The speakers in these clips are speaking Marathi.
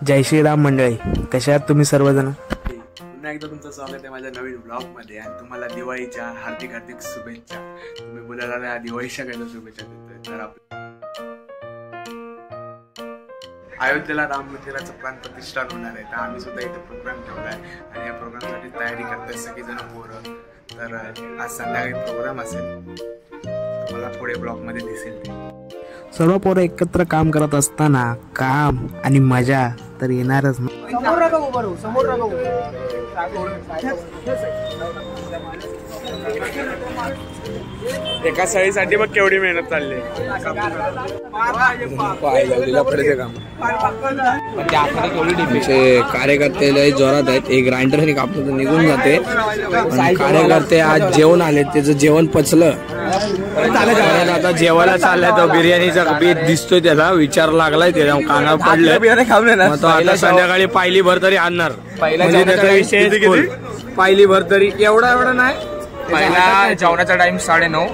जय श्रीराम मंडळी, कशा आहात तुम्ही सर्वजण? पुन्हा एकदा तुमचं स्वागत आहे माझ्या नवीन ब्लॉगमध्ये आणि तुम्हाला दिवाळीच्या हार्दिक हार्दिक शुभेच्छा. तुम्ही बोलायला दिवाळीच्या काही शुभेच्छा देतोय. तर अयोध्येला राम मंदिराचं प्राण प्रतिष्ठान होणार आहे, तर आम्ही सुद्धा इथे प्रोग्राम ठेवला आहे आणि या प्रोग्रामसाठी तयारी करताय सगळेजण पोरं. तर आज संध्याकाळी प्रोग्राम असेल, तुम्हाला पुढे ब्लॉगमध्ये दिसेल. ते सर्व पोरं एकत्र काम करत असताना काम आणि मजा तर येणारच ना. एका सळीसाठी बघ केवढी मेहनत चालली. कार्यकर्ते जोरात आहेत. एक ग्राइंडर कापलं निघून जाते. कार्यकर्ते आज जेवण आले, त्याचं जेवण पचलं. आता जेवायला चाललाय. तो बिर्याणीचा बेत दिसतोय, त्याला विचार लागलाय, त्याला काना पडलं. तो आता संध्याकाळी पायली भर तरी आणणार. म्हणजे त्याचा विषय पायली भर तरी एवढा नाही. पहिला जेवणाचा टाइम 9:30,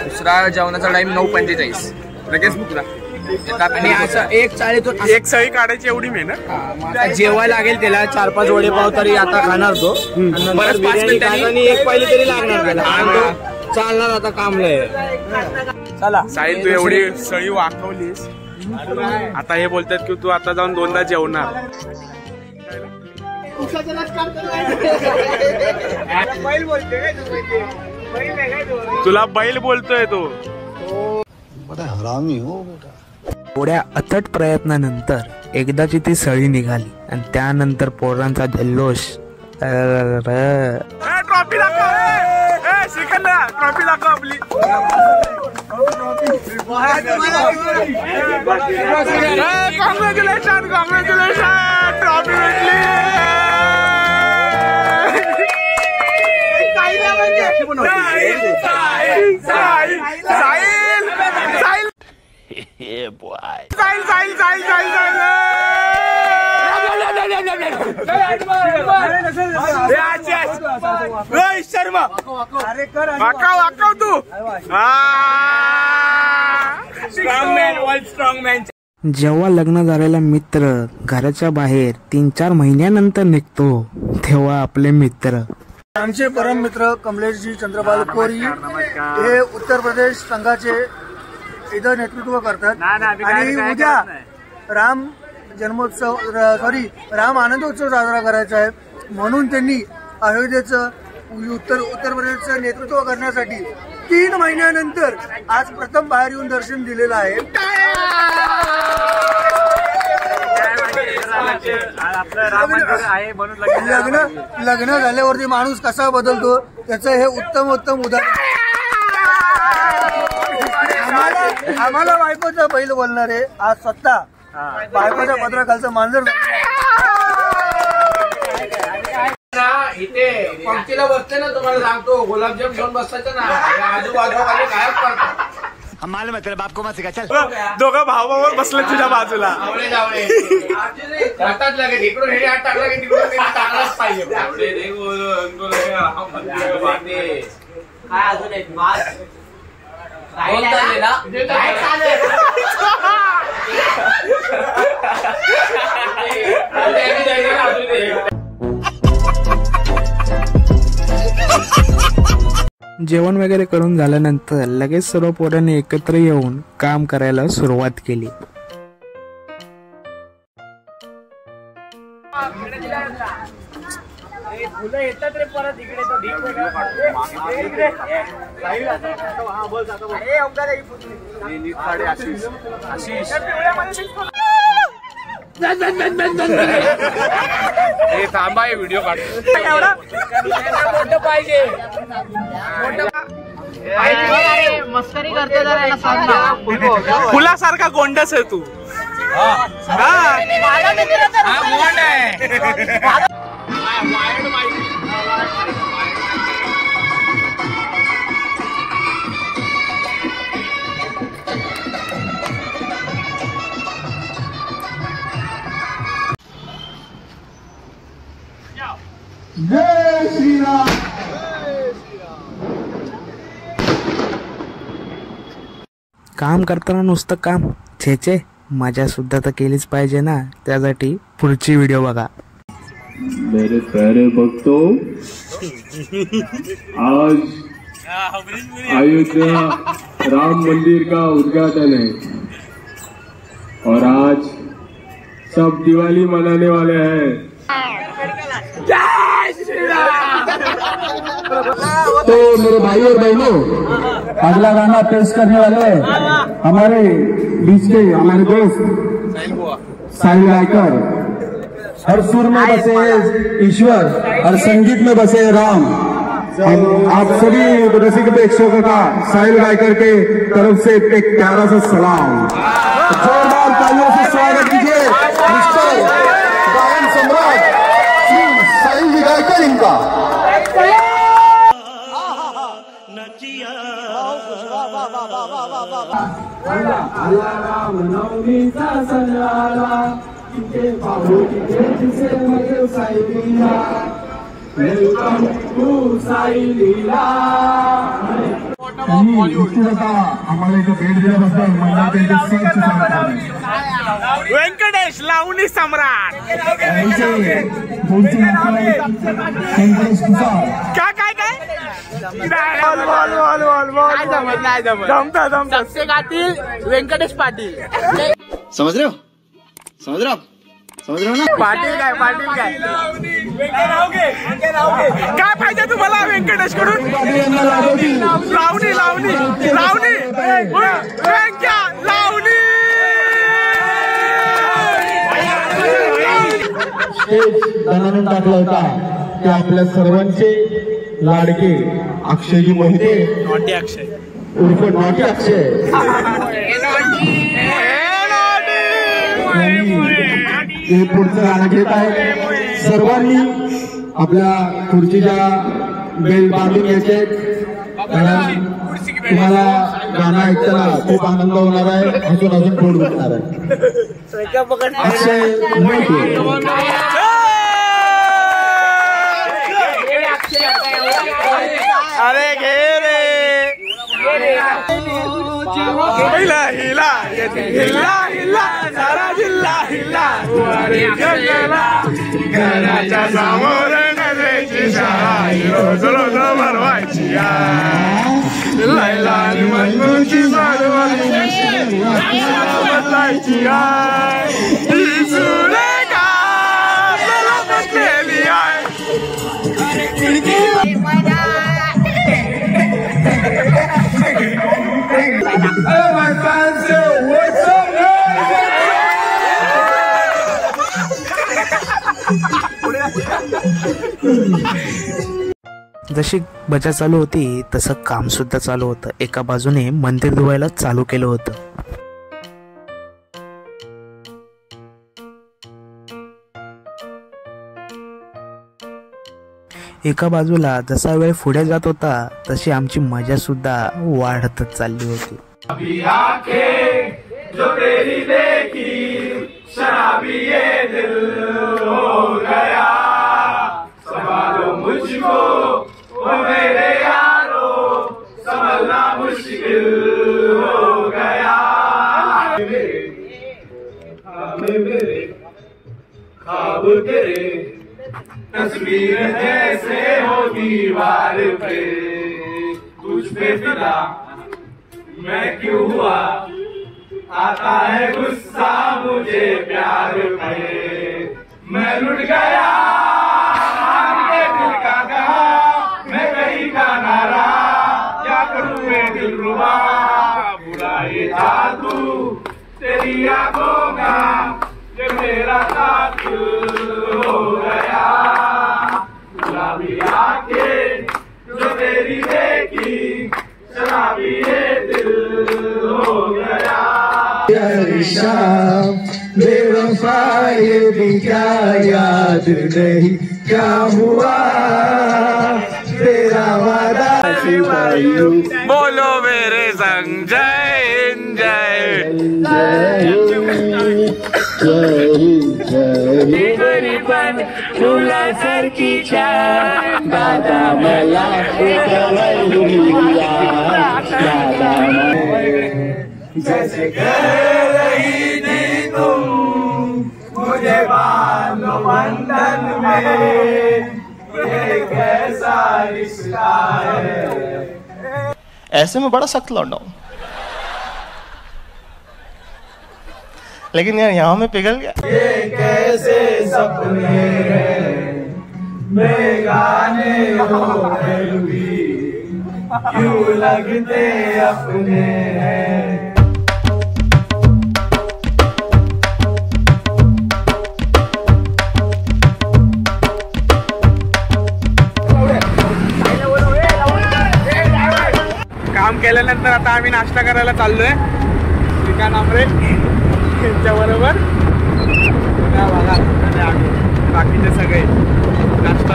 दुसरा जेवणाचा टाइम 9:45. लगेच भुकला आणि असं एक सळी काढायची एवढी मेहनत. जेवायला लागेल त्याला 4-5 वडेपाव तरी आता खाणार तो. आणि एक पायली तरी लागणार त्याला. चालणार आता कामलंय. चला साहिल, तू एवढी सळी वाकवलीस, आता हे बोलतात की तू आता जाऊन 2दा जेवणार. तुला बैल बोलतोय तो. हरामी हो बेटा. थोड्या अथट प्रयत्नानंतर एकदाची ती सळी निघाली आणि त्यानंतर पोरांचा जल्लोष. ट्रॉफी दाखव, ट्रॉफी दाखव आपली. कॉंग्रॅच्युलेशन, ट्रॉफी भेटली. शर्मा वाकाव तू. जेव्हा लग्न झालेला मित्र घराच्या बाहेर 3-4 महिन्यानंतर निघतो, तेव्हा आपले मित्र आमचे परम मित्र कमलेशजी चंद्रपाल कोरी हे उत्तर प्रदेश संघाचे इथं नेतृत्व करतात. आणि उद्या राम जन्मोत्सव राम आनंदोत्सव साजरा करायचा आहे, म्हणून त्यांनी अयोध्येचं उत्तर प्रदेशचं नेतृत्व करण्यासाठी 3 महिन्यानंतर आज प्रथम बाहेर येऊन दर्शन दिलेलं आहे. लग्न झाल्यावरती माणूस कसा बदलतो त्याचं हे उत्तम उदाहरण. आम्हाला बायकोचा बैल बोलणार आहे आज स्वतः. बायकोच्या पत्राखालचं मांजर. इथे पंक्तीला बसते ना, तुम्हाला सांगतो गुलाबजाम घेऊन बसतायचं ना, आजूबाजूला गायब करतात. मालूम है तेरे बाप को मत सिखा. चल दोघं भावावर बसले तुझ्या बाजूला. हातात लागेल इकडून हे हात टाकला की तिकडून टाकलाच पाहिजे. काय अजून एक मास जेवण वगैरे करून झाल्यानंतर लगेच सर्व पोरांनी एकत्र येऊन काम करायला सुरुवात केली. फुलं येतात रे परत इकडे. थांबा, व्हिडिओ काढतो पाहिजे. मस्करी करते जरा, फुलासारखा गोंडस आहे तू. जय श्रीराम. काम करताना नुसतं काम छेचे मजा सुद्धा तर केलीच पाहिजे ना, त्यासाठी पुढची व्हिडिओ बघा. मेरे प्यारे भक्तों, आज अयोध्या राम मंदिर का उद्घाटन है और आज सब दिवाली मनाने वाले हैं. तो मेरे भाई और बहनों, अगला गाना पेश करने वाले हैं हमारे बीच के हमारे दोस्त साहिल गायकर. हर सुर में बसे ईश्वर, हर संगीत में बसे राम. आप सभी रसिक प्रेक्षकों का साहिल गायकर के तरफ से एक प्यारा सा सलाम. जोरदार तालियों से स्वागत कीजिए मिस्टर गायन सम्राट श्री साहिल गायकर इनका. आम्हाला इथं भेट दिल्याबद्दल व्यंकटेश लावणी सम्राट. काय सबसे गातील व्यंकटेश पाटील. समझ रहे हो ना. पाटील काय काय पाहिजे तुम्हाला व्यंकटेश कडून? लावणी व्यंक्या लावणी. स्टेज बनवून टाकला होता ते आपल्या सर्वांचे लाडके अक्षयजी मोहिते, नॉटी अक्षय उर्फ नॉटी अक्षय. हे पुढचं गाणं घेत आहे. सर्वांनी आपल्या खुर्चीच्या बेल बांधून घ्यायचे, कारण तुम्हाला गाणं ऐकताना खूप आनंद होणार आहे, अजून पोट दुखणार आहे. अक्षय मोहिते. अरे घे रे हिला हिला हिला हिला सारा जिल्हा हिला. घराच्या समोर नजरेची शाळा रोज रोज भरवायची. लैला मजनूची बदलायची. ही सुरे का बसलेली आहे. जशी बजा चालू होती तसं काम सुद्धा चालू होतं. एका बाजूने मंदिर धुवायला चालू केलं होतं. एका बाजूला जसा वेळ पुढे जात होता तशी आमची मजा सुद्धा वाढतच चालली होती. जो तेरी देखी शराबी ये दिल हो गया. संभालो मुझको ओ मेरे यारो, संभलना मुश्किल हो गया. मेरे ख्वाब तेरे तस्वीर जैसे हो दीवार पे. तुझ पे फिदा मैं क्यों हुआ, आता है गुस्सा मुझे प्यार पे. मैं लुट गया आपके दिल का कहा, मैं कहीं का ना रहा. क्या करूं मैं दिलरुबा, बुरा ये जादू तेरी आंखों का ये मेरा कातिल हो गया. गुलाबी आंखें जो तेरी देखी, शराबी ये दिल हो गया. शाम बेवफा ये भी क्या याद नहीं क्या हुआ तेरा वादा. बोलो मेरे संग जय हिंद जय. गरीबन फुला सारखीच्या दादा मला दादा जैसे कह रही थी तुम मुझे बांधो बंधन में, ये कैसा रिश्ता है। ऐसे में बड़ा सख्त लौंडा हूं, लेकिन यार यहाँ में पिघल गया। ये कैसे सपने हैं बेगाने हो फिर भी क्यों लगते अपने हैं। काम केल्यानंतर आता आम्ही नाश्ता करायला चाललोय श्रीकांत आमरे यांच्या बरोबर. बाकीचे सगळे नाश्ता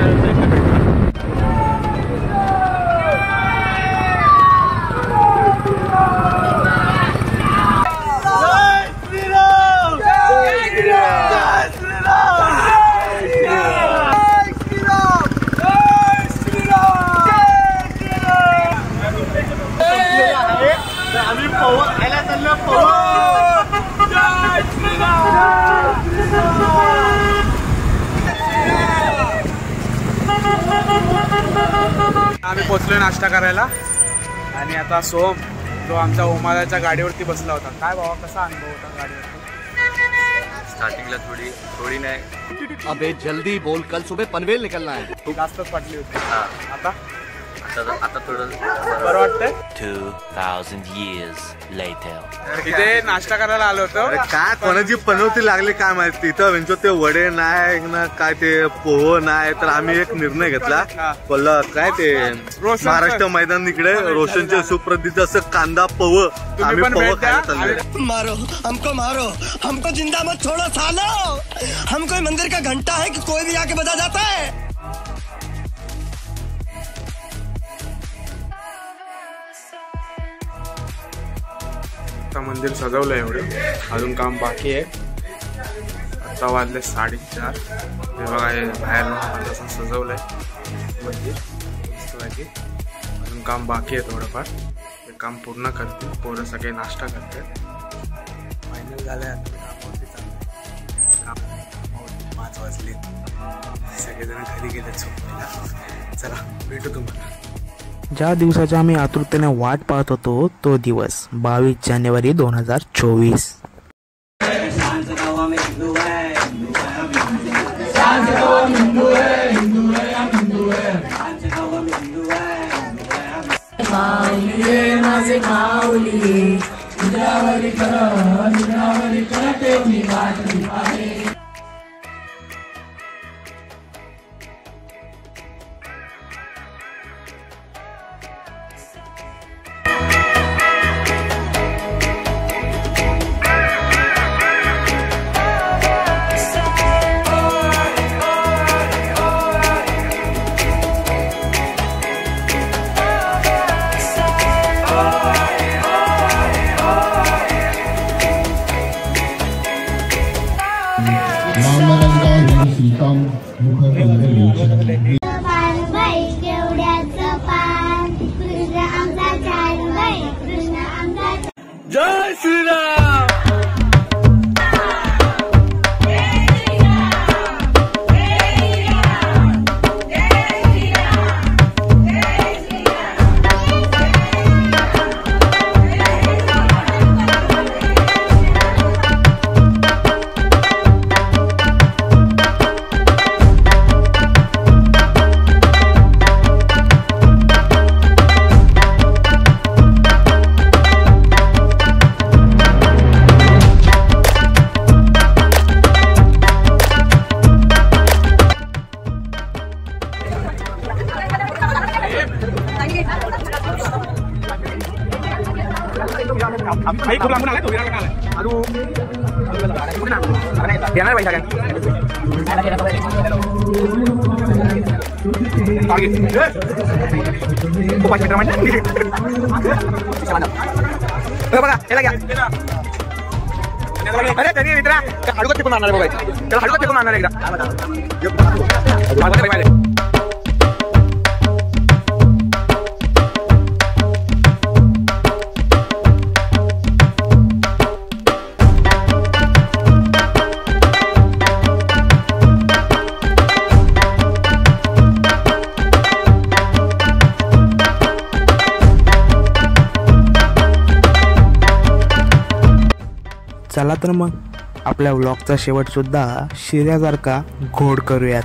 आम्ही पोचलोय नाश्ता करायला. आणि आता सोम जो आमच्या ओमादाच्या गाडीवरती बसला होता. काय बाबा कसा अनुभव होता गाडीवरती? स्टार्टिंगला थोडी नाही. अबे जल्दी बोल, कल सुबह पनवेल निकलना है. खूप जास्तच पटली होती. आता थोडं बरं वाटतंय. 2000 years later. तिथे नाश्ता करायला आलो होतो. काय कोणाची पनवती लागली काय माहिती. इथं म्हणजे ते वडे नाही ना काय ते पोह नाही. तर आम्ही एक निर्णय घेतला. बोलला काय ते महाराष्ट्र मैदान इकडे रोशनचे सुप्रसिद्ध असं कांदा पोह आम्ही पोह खायला चाललो. मारो हमको जिंदा मत छोड़ो सालो. हम कोई मंदिर का घंटा है कि कोई भी आके बजा जाता है. मंदिर सजवलंय एवढं, अजून काम बाकी आहे. आता वाजले 4:30. हे बघा हे बाहेर असं सजवलंय मंदिर मस्तपैकी. अजून काम बाकी आहे थोडंफार. हे काम पूर्ण करतील. पोरं सगळे नाश्ता करतात. फायनल झालंय. आता 5 वाजले. सगळेजण घरी गेले झोपायला. चला भेटू तुम्हाला. ज्या दिवसाची आम्ही आतुरतेने वाट पाहत होतो तो दिवस 22 जानेवारी 2024. जय श्रीराम. काही खूप लांबून आलाय तो विरार आलाय अजून येणार पाहिजे बघा याला घ्या अरे तरी मित्रा हडकत फेकून मारणार बघा त्याला हडकत फेकून मारणार एकदा चला तर मग आपल्या व्लॉगचा शेवट सुद्धा शिऱ्यासारखा घोड करूयात.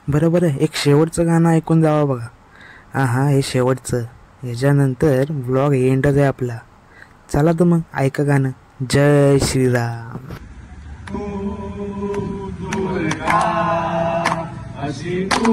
बरं एक शेवटचं गाणं ऐकून जावा बघा. हा हे शेवटचं, याच्यानंतर व्लॉग एंडच आहे आपला. चला तर मग ऐका गाणं. जय श्रीराम. अशी तू